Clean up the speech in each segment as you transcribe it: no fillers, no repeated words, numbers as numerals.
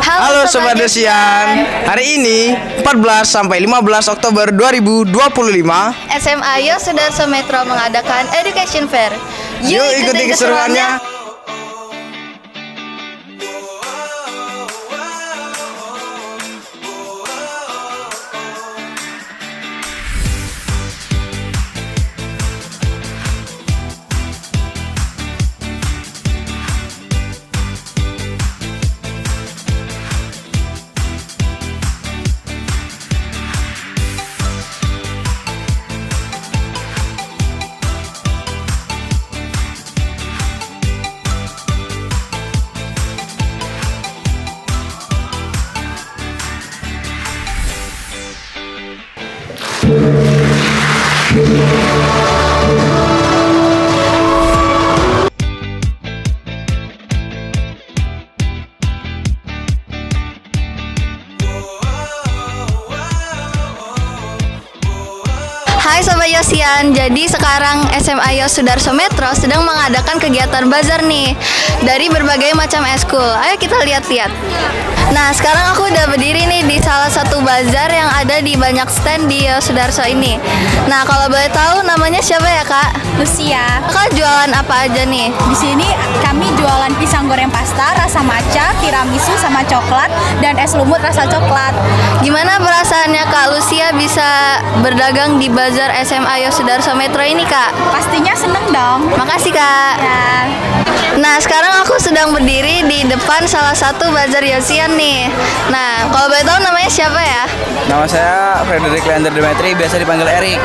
Halo Sobat Dosian. Hari ini 14 sampai 15 Oktober 2025 SMA Yosudarso Metro mengadakan Education Fair. Yuk ikuti keseruannya. Hai Sobat Yosian, jadi sekarang SMA Yosudarso Metro sedang mengadakan kegiatan bazar nih dari berbagai macam eskul. Ayo kita lihat-lihat. Nah, sekarang aku udah berdiri nih di salah satu bazar yang ada di banyak stand di Yosudarso ini. Nah, kalau boleh tahu namanya siapa ya, Kak? Lucia. Kak jualan apa aja nih? Di sini kami jualan pisang goreng pasta, rasa matcha, tiramisu sama coklat, dan es lumut rasa coklat. Gimana perasaannya Kak Lucia bisa berdagang di bazar SMA Yosudarso Metro ini, Kak? Pastinya seneng dong. Makasih, Kak. Ya. Nah, sekarang aku sedang berdiri di depan salah satu bazar Yosian nih. Nah, kalau boleh tahu namanya siapa ya? Nama saya Frederick Leander Demetri, biasa dipanggil Erik.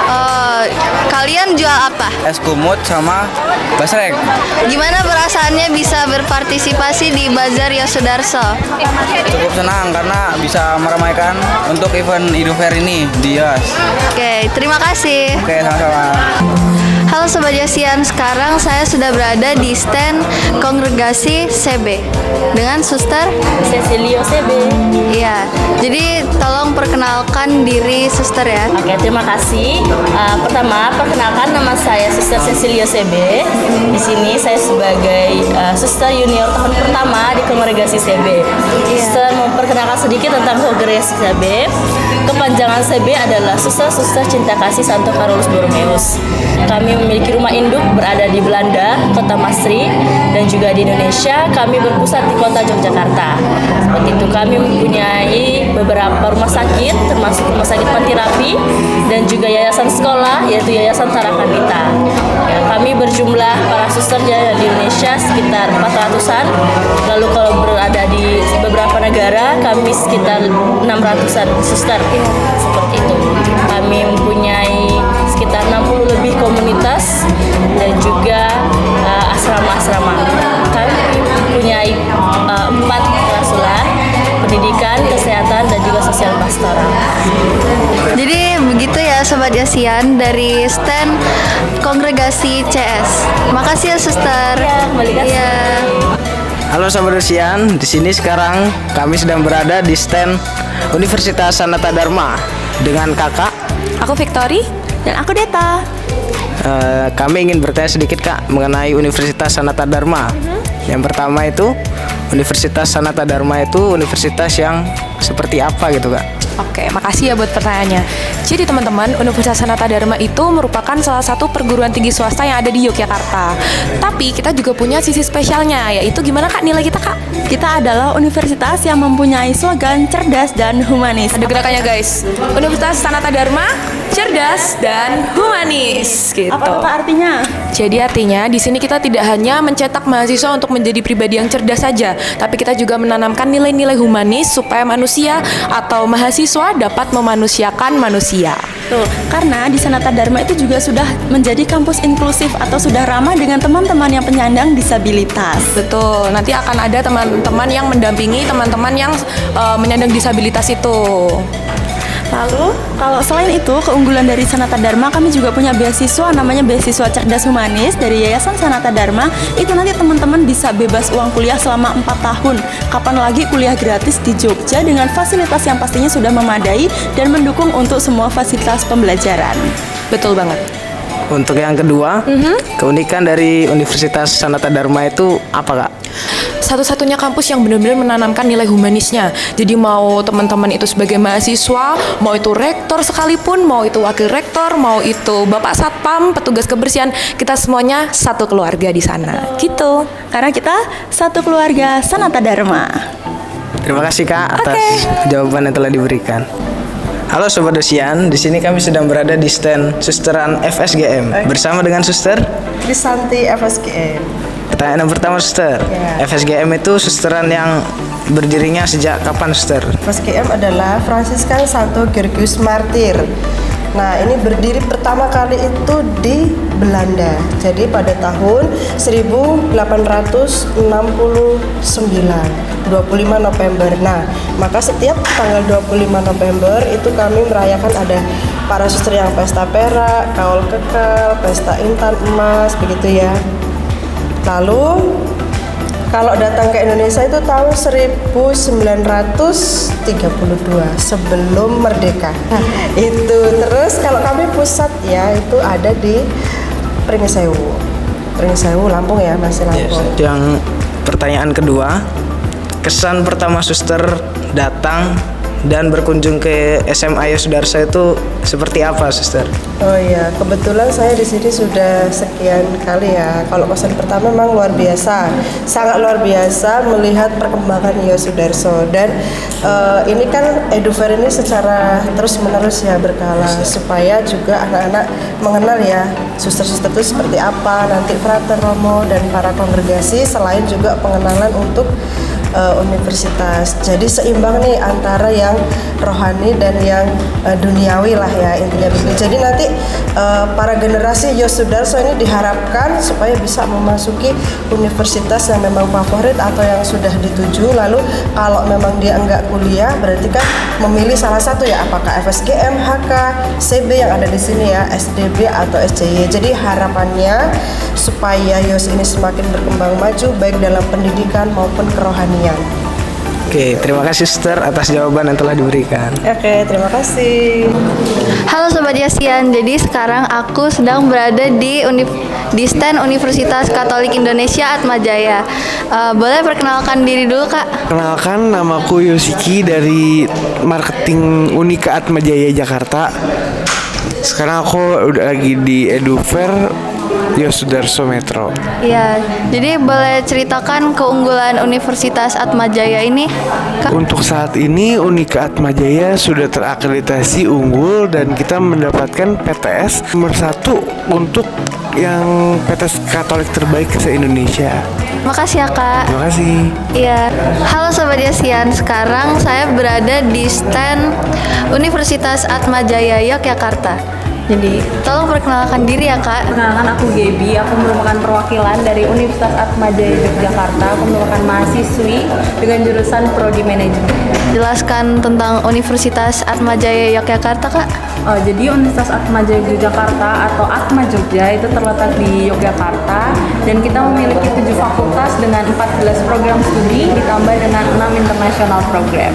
Oh, kalian jual apa? Es kumut sama basrek. Gimana perasaannya bisa berpartisipasi di bazar Yosudarso? Cukup senang karena bisa meramaikan untuk event Idul Fair ini di Yos. Oke, terima kasih. Oke, sama-sama. Halo Sobat Yosian, sekarang saya sudah berada di stand Kongregasi CB dengan Suster Cecilio CB. Iya, jadi tolong perkenalkan diri Suster ya. Oke, terima kasih. Pertama, perkenalkan nama saya Suster Cecilio CB. Di sini saya sebagai Suster Junior tahun pertama di Kongregasi CB. Suster memperkenalkan sedikit tentang Kongregasi CB. Kepanjangan CB adalah Suster Cinta Kasih Santo Carolus Borromeus. Kami memiliki rumah induk berada di Belanda, Kota Masri, dan juga di Indonesia. Kami berpusat di Kota Yogyakarta. Seperti itu, kami mempunyai beberapa rumah sakit, termasuk Rumah Sakit Pantirapi dan juga yayasan sekolah, yaitu Yayasan Tarakanita. Ya, kami berjumlah para suster di Indonesia sekitar 400-an. Lalu kalau berada di beberapa negara, kami sekitar 600-an suster. Seperti itu. Kami mempunyai sekitar 60 lebih komunitas dan juga asrama-asrama. Kami mempunyai 4 klasulan, pendidikan, kesehatan, dan juga sosial pastoral. Jadi begitu ya Sobat Yosian dari stand Kongregasi CS. Makasih ya Suster. Ya, kembali kasih. Iya. Halo Sobat Dosian, di sini sekarang kami sedang berada di stand Universitas Sanata Dharma dengan kakak. Aku Victory dan aku Deta. Kami ingin bertanya sedikit Kak mengenai Universitas Sanata Dharma. Yang pertama itu Universitas Sanata Dharma itu universitas yang seperti apa gitu Kak? Oke, makasih ya buat pertanyaannya. Jadi teman-teman, Universitas Sanata Dharma itu merupakan salah satu perguruan tinggi swasta yang ada di Yogyakarta. Tapi kita juga punya sisi spesialnya, yaitu gimana Kak nilai kita Kak? Kita adalah universitas yang mempunyai slogan cerdas dan humanis. Ada gerakannya guys. Universitas Sanata Dharma, cerdas dan humanis gitu. Apa artinya? Jadi artinya di sini kita tidak hanya mencetak mahasiswa untuk menjadi pribadi yang cerdas saja, tapi kita juga menanamkan nilai-nilai humanis supaya manusia atau mahasiswa dapat memanusiakan manusia. Tuh, karena di Sanata Dharma itu juga sudah menjadi kampus inklusif atau sudah ramah dengan teman-teman yang penyandang disabilitas. Betul, nanti akan ada teman-teman yang mendampingi teman-teman yang menyandang disabilitas itu. Lalu, kalau selain itu, keunggulan dari Sanata Dharma, kami juga punya beasiswa namanya beasiswa cerdas humanis dari Yayasan Sanata Dharma. Itu nanti teman-teman bisa bebas uang kuliah selama 4 tahun. Kapan lagi kuliah gratis di Jogja dengan fasilitas yang pastinya sudah memadai dan mendukung untuk semua fasilitas pembelajaran. Betul banget. Untuk yang kedua, keunikan dari Universitas Sanata Dharma itu apa, Kak? Satu-satunya kampus yang benar-benar menanamkan nilai humanisnya. Jadi mau teman-teman itu sebagai mahasiswa, mau itu rektor sekalipun, mau itu wakil rektor, mau itu bapak satpam, petugas kebersihan, kita semuanya satu keluarga di sana. Gitu. Karena kita satu keluarga Sanata Dharma. Terima kasih, Kak, atas jawaban yang telah diberikan. Halo Sobat Dosian, di sini kami sedang berada di stand Susteran FSGM bersama dengan Suster Krisanti FSGM. Pertanyaan yang pertama, Suster. FSGM itu susteran yang berdirinya sejak kapan, Suster? FSGM adalah Fransiskan Santo Georgius Martir. Nah, ini berdiri pertama kali itu di Belanda. Jadi pada tahun 1869, 25 November. Nah, maka setiap tanggal 25 November itu kami merayakan ada para suster yang pesta perak, kaul kekal, pesta intan emas, begitu ya. Lalu kalau datang ke Indonesia itu tahun 1932 sebelum merdeka. Itu terus kalau kami pusat ya itu ada di Pringsewu, Lampung ya, masih Lampung. Yang pertanyaan kedua, kesan pertama Suster datang dan berkunjung ke SMA Yosudarso itu seperti apa, Suster? Oh iya, kebetulan saya di sini sudah sekian kali ya. Kalau kesan pertama memang luar biasa, sangat luar biasa melihat perkembangan Yosudarso. Dan ini kan Edufair ini secara terus menerus ya berkala supaya juga anak-anak mengenal ya suster-suster itu seperti apa, nanti frater romo dan para kongregasi, selain juga pengenalan untuk universitas. Jadi seimbang nih antara yang rohani dan yang duniawi lah ya, intinya begitu. Jadi nanti para generasi Yosudarso ini diharapkan supaya bisa memasuki universitas yang memang favorit atau yang sudah dituju. Lalu kalau memang dia enggak kuliah berarti kan memilih salah satu ya, apakah FSGM, HK, CB yang ada di sini ya, SDB atau SCY. Jadi harapannya supaya Yos ini semakin berkembang maju baik dalam pendidikan maupun kerohanian. Oke, terima kasih, Suster, atas jawaban yang telah diberikan. Oke, terima kasih. Halo Sobat Yasian, jadi sekarang aku sedang berada di stand Universitas Katolik Indonesia Atmajaya. Boleh perkenalkan diri dulu, Kak? Kenalkan, namaku Yosiki dari marketing Unika Atmajaya Jakarta. Sekarang aku udah lagi di Edufair Yosudarso Metro. Iya, jadi boleh ceritakan keunggulan Universitas Atmajaya ini, Kak? Untuk saat ini Unika Atmajaya sudah terakreditasi unggul dan kita mendapatkan PTS nomor 1 untuk yang PTS Katolik terbaik se-Indonesia. Makasih ya, Kak. Terima kasih. Iya. Halo Sobat Yasian, sekarang saya berada di stand Universitas Atmajaya Yogyakarta. Jadi, tolong perkenalkan diri ya, Kak. Perkenalkan, aku Gaby, aku merupakan perwakilan dari Universitas Atmajaya Yogyakarta. Aku merupakan mahasiswi dengan jurusan Prodi Manajemen. Jelaskan tentang Universitas Atmajaya Yogyakarta, Kak. Jadi Universitas Atmajaya Yogyakarta atau Atma Jogja itu terletak di Yogyakarta dan kita memiliki 7 fakultas dengan 14 program studi ditambah dengan 6 international program.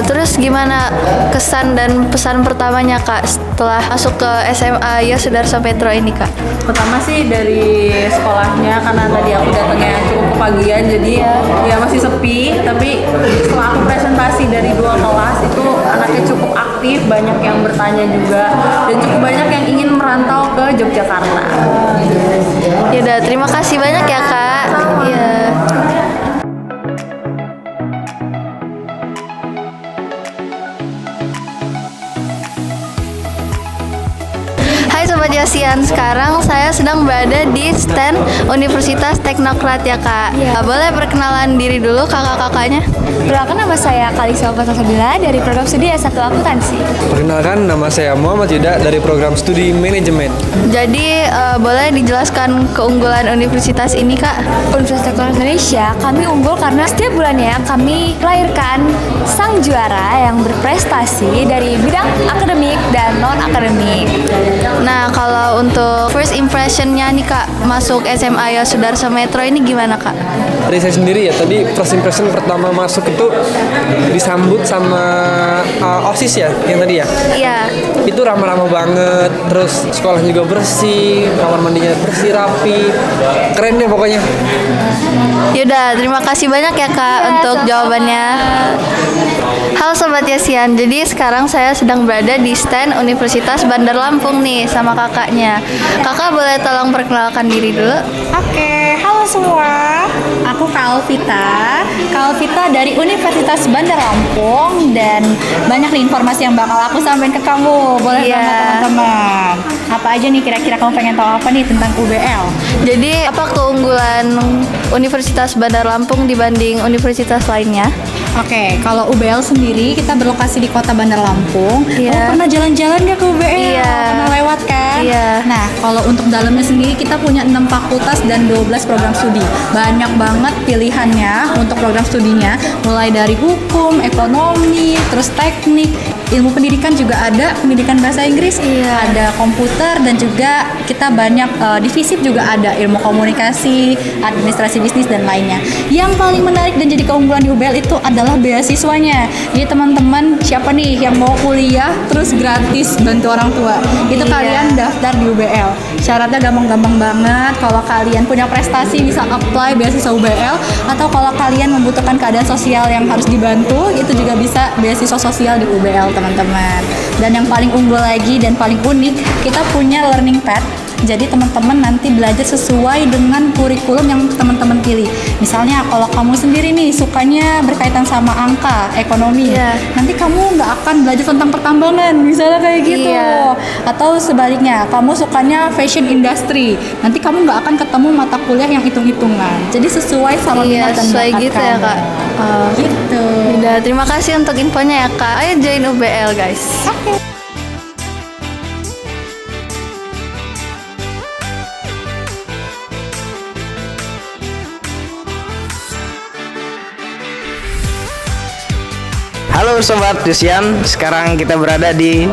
Terus gimana kesan dan pesan pertamanya, Kak, setelah masuk ke SMA Yosudarso Metro ini, Kak? Pertama sih dari sekolahnya, karena tadi aku datangnya cukup kepagian jadi ya masih sepi, tapi setelah aku presentasi dari 2 kelas itu anaknya cukup aktif, banyak yang bertanya juga dan cukup banyak yang ingin merantau ke Yogyakarta. Ya udah, terima kasih banyak ya, Kak. Iya. Hai Sobat Yasian, sekarang saya sedang berada di stand Universitas Teknokrat ya, Kak. Boleh perkenalan diri dulu kakak-kakaknya? Perkenalkan, nama saya Kalisa Fatasabila dari program studi S1 Akuntansi. Perkenalkan, nama saya Muhammad Yuda dari program studi Manajemen. Jadi boleh dijelaskan keunggulan universitas ini, Kak? Universitas Teknologi Indonesia, kami unggul karena setiap bulannya kami melahirkan sang juara yang berprestasi dari bidang akademik dan non-akademik. Nah, kalau untuk first impressionnya nih Kak, masuk SMA Yos Sudarso Metro ini gimana Kak? Dari saya sendiri ya, tadi first impression pertama masuk itu disambut sama OSIS ya, yang tadi ya. Iya. Itu ramah-ramah banget, terus sekolah juga bersih, kamar mandinya bersih, rapi, keren deh pokoknya. Yaudah, terima kasih banyak ya Kak untuk jawabannya. Halo Sobat Yasian, jadi sekarang saya sedang berada di stand Universitas Bandar Lampung nih sama kakaknya. Kakak boleh tolong perkenalkan diri dulu? Oke, halo semua. Aku Kak Alvita dari Universitas Bandar Lampung, dan banyak nih informasi yang bakal aku sampaikan ke kamu. Boleh Iya. banget teman-teman. Apa aja nih kira-kira kamu pengen tahu apa nih tentang UBL? Jadi apa keunggulan Universitas Bandar Lampung dibanding universitas lainnya? Oke, kalau UBL sendiri kita berlokasi di Kota Bandar Lampung. Iya. Oh, pernah jalan-jalan gak ke UBL? Iya. Pernah lewat kan? Iya. Nah, kalau untuk dalamnya sendiri kita punya 6 fakultas dan 12 program studi. Banyak banget pilihannya untuk program studinya, mulai dari hukum, ekonomi, terus teknik, ilmu pendidikan juga ada, pendidikan bahasa Inggris, ada komputer, dan juga kita banyak divisi juga ada, ilmu komunikasi, administrasi bisnis, dan lainnya. Yang paling menarik dan jadi keunggulan di UBL itu adalah beasiswanya. Jadi teman-teman siapa nih yang mau kuliah terus gratis bantu orang tua, itu kalian daftar di UBL. Syaratnya gampang-gampang banget. Kalau kalian punya prestasi bisa apply beasiswa UBL, atau kalau kalian membutuhkan keadaan sosial yang harus dibantu, itu juga bisa beasiswa sosial di UBL teman-teman. Dan yang paling unggul lagi dan paling unik, kita punya learning path. Jadi teman-teman nanti belajar sesuai dengan kurikulum yang teman-teman pilih. Misalnya kalau kamu sendiri nih sukanya berkaitan sama angka, ekonomi, nanti kamu nggak akan belajar tentang pertambangan, misalnya kayak gitu. Atau sebaliknya, kamu sukanya fashion industry, nanti kamu nggak akan ketemu mata kuliah yang hitung-hitungan. Jadi sesuai sama minat dan sesuai bakat gitu ya kamu. Kak. Gitu. Udah, terima kasih untuk infonya ya Kak. Ayo join UBL guys. Oke. Halo Sobat Yasian, sekarang kita berada di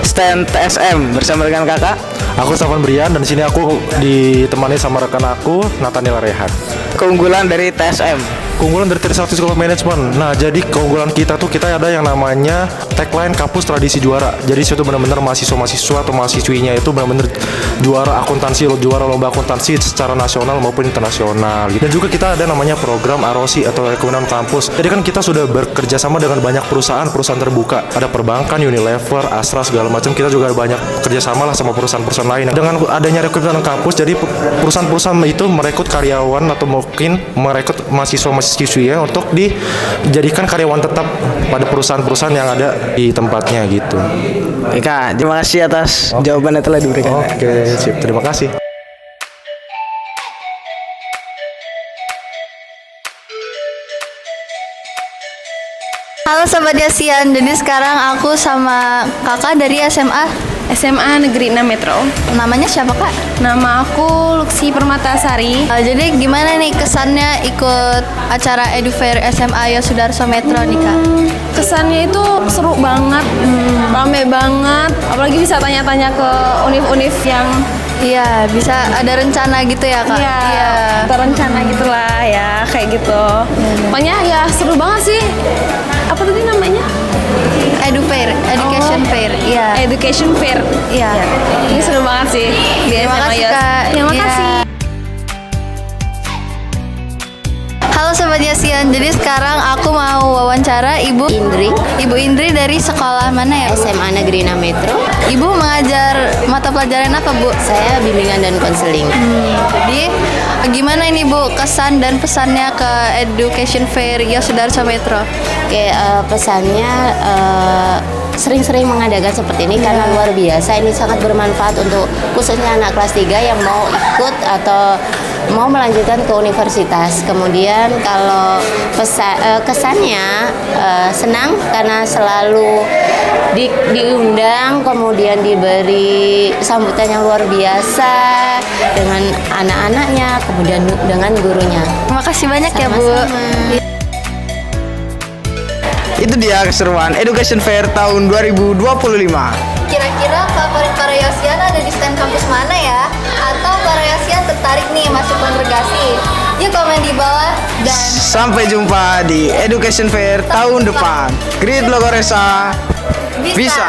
stand TSM bersama dengan kakak. Aku Stefan Brian, dan di sini aku ditemani sama rekan aku Nathaniel Rehan. Keunggulan dari TSM. Keunggulan dari Trisakti School of Management. Nah, jadi keunggulan kita tuh kita ada yang namanya tagline kampus tradisi juara. Jadi itu benar-benar mahasiswa-mahasiswa atau mahasiswinya itu benar-benar juara akuntansi, juara lomba akuntansi secara nasional maupun internasional. Dan juga kita ada namanya program ROC atau Rekomendasi Kampus. Jadi kan kita sudah bekerja sama dengan banyak perusahaan terbuka. Ada perbankan, Unilever, Astra segala macam. Kita juga banyak kerjasama lah sama perusahaan-perusahaan lain. Dengan adanya Rekomendasi Kampus, jadi perusahaan-perusahaan itu merekrut karyawan atau mungkin merekrut mahasiswa-mahasiswa ya untuk dijadikan karyawan tetap pada perusahaan-perusahaan yang ada di tempatnya gitu. Oke Kak, terima kasih atas jawaban yang telah diberikan. Oke, sip. Terima kasih. Halo Sobat Yasian, jadi sekarang aku sama kakak dari SMA Negeri 6 Metro. Namanya siapa Kak? Nama aku Luxi Permatasari. Jadi gimana nih kesannya ikut acara EduFair SMA Yos Sudarso Metro nih Kak? Kesannya itu seru banget, rame banget. Apalagi bisa tanya-tanya ke univ-univ yang bisa ada rencana gitu ya Kak? Iya, terencana gitulah ya, kayak gitu. Pokoknya ya seru banget sih. Apa tadi namanya? EduFair, Education Fair. Iya. Education Fair. Iya. Ini seru banget sih. Terima kasih Kak. Terima Iya. kasih. Halo Sobat Yasian, jadi sekarang aku mau wawancara Ibu Indri. Ibu Indri dari sekolah mana ya? SMA Negeri 6 Metro. Ibu mengajar mata pelajaran apa Bu? Saya bimbingan dan konseling. Jadi gimana ini Bu kesan dan pesannya ke Education Fair Yos Sudarso Metro? Oke, pesannya sering-sering mengadakan seperti ini karena luar biasa. Ini sangat bermanfaat untuk khususnya anak kelas 3 yang mau ikut atau mau melanjutkan ke universitas. Kemudian kalau kesannya senang karena selalu diundang, kemudian diberi sambutan yang luar biasa dengan anak-anaknya, kemudian dengan gurunya. Terima kasih banyak ya Bu. Itu dia keseruan Education Fair tahun 2025. Kira-kira favorit para Yosian ada di stand Sampai jumpa di Education Fair tahun depan. Grid Logoresa bisa.